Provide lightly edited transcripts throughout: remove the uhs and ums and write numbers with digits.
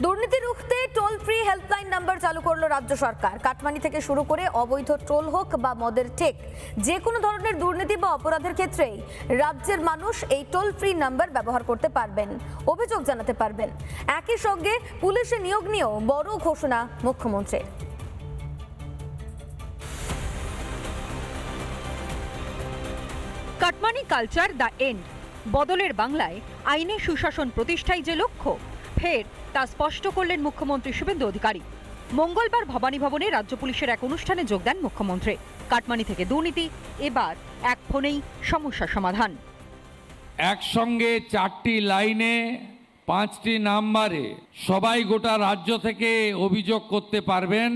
দুর্নীতি রুখতে toll free helpline number চালু করলো রাজ্য সরকার। কাটমানি থেকে শুরু করে অবৈধ টোল হোক বা মদের ঠেক, যে কোনো ধরনের দুর্নীতি বা অপরাধের ক্ষেত্রেই রাজ্যের মানুষ এই টোল ফ্রি নাম্বার ব্যবহার করতে পারবেন, অভিযোগ জানাতে পারবেন। একই সঙ্গে পুলিশে নিয়োগ নিয়েও বড় ঘোষণা মুখ্যমন্ত্রীর। Cut money culture the end. বদলের বাংলায় আইনে সুশাসন প্রতিষ্ঠাই যে লক্ষ্য, ফের তা স্পষ্ট করলেন মুখ্যমন্ত্রী শুভেন্দু অধিকারী। মঙ্গলবার ভবানী ভবনে রাজ্য পুলিশের এক অনুষ্ঠানে যোগ দেন মুখ্যমন্ত্রী। কাটমানি থেকে দুর্নীতি, এবার এক ফোনেই সমস্যা সমাধান। একসঙ্গে 4টি লাইনে 5টি নাম্বারে সবাই গোটা রাজ্য থেকে অভিযোগ করতে পারবেন,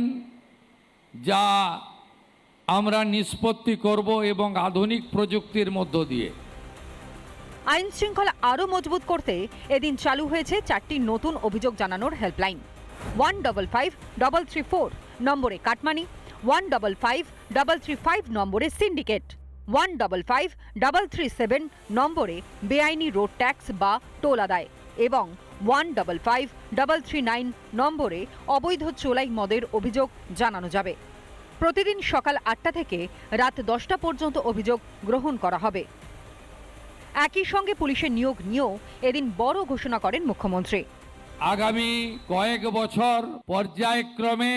যা আমরা নিষ্পত্তি করব এবং আধুনিক প্রযুক্তির মধ্য দিয়ে। আইন শৃঙ্খলা আরও মজবুত করতে এদিন চালু হয়েছে 4টি নতুন অভিযোগ জানানোর হেল্পলাইন। 155334 নম্বরে কাটমানি, 155335 নম্বরে সিন্ডিকেট, 155337 নম্বরে বেআইনি রোড ট্যাক্স বা টোল আদায় এবং 155339 নম্বরে অবৈধ চোলাই মদের অভিযোগ জানানো যাবে। প্রতিদিন সকাল 8টা থেকে রাত 10টা পর্যন্ত অভিযোগ গ্রহণ করা হবে। একই সঙ্গে পুলিশের নিয়োগ নিয়েও এদিন বড় ঘোষণা করেন মুখ্যমন্ত্রী। আগামী কয়েক বছর পর্যায়ক্রমে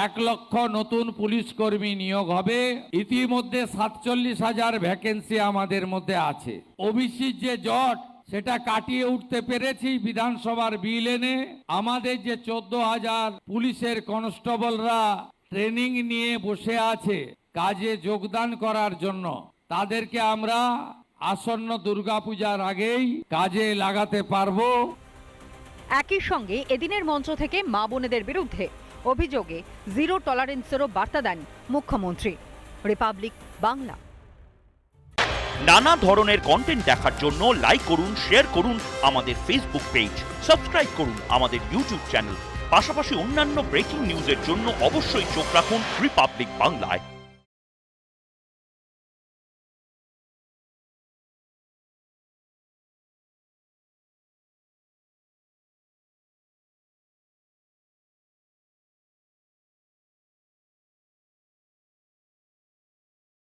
1 লক্ষ নতুন পুলিশ কর্মী নিয়োগ হবে। ইতিমধ্যে 47,000 ভ্যাকেন্সি আমাদের মধ্যে আছে। ওবিসির যে জট, সেটা কাটিয়ে উঠতে পেরেছি বিধানসভার বিল এনে। আমাদের যে 14,000 পুলিশের কনস্টেবলরা ট্রেনিং নিয়ে বসে আছে কাজে যোগদান করার জন্য, তাদেরকে আমরা আসন্ন দুর্গাপূজার আগেই কাজে লাগাতে পারবো। একই সঙ্গে এদিনের মঞ্চ থেকে মা বোনেদের বিরুদ্ধে অভিযোগে জিরো টলারেন্সেরও বার্তা দেন মুখ্যমন্ত্রী। রিপাবলিক বাংলা। নানা ধরনের কন্টেন্ট দেখার জন্য লাইক করুন, শেয়ার করুন আমাদের ফেসবুক পেজ, সাবস্ক্রাইব করুন আমাদের ইউটিউব চ্যানেল। পাশাপাশি অন্যান্য ব্রেকিং নিউজের জন্য অবশ্যই চোখ রাখুন রিপাবলিক বাংলায়।